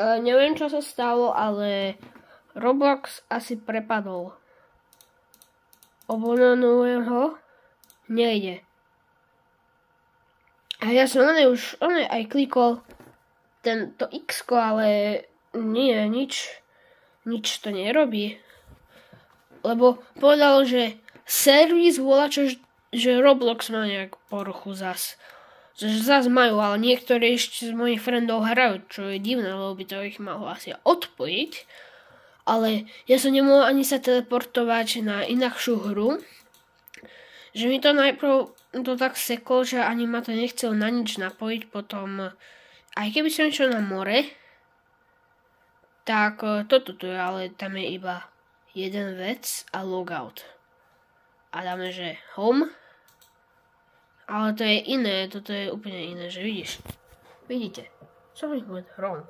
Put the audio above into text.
Neviem, čo sa stalo, ale Roblox asi prepadol. Obonanujem ho. Nejde. A ja som už aj klikol tento X-ko, ale nie, nič to nerobí. Lebo povedal, že servis volá, že Roblox má nejakú poruchu zas. Že zas majú, ale niektorí ešte z mojich friendov hrajú, čo je divné, lebo by to ich malo asi odpojiť. Ale ja som nemohol ani sa teleportovať na inakšiu hru. Že mi to najprv to tak seklo, že ani ma to nechcel na nič napojiť. Potom, aj keby som išiel na more, tak toto tu je, ale tam je iba jeden vec a logout. A dáme, že home. Ale to je iné, toto je úplne iné, že vidíš. Vidíte, something went wrong.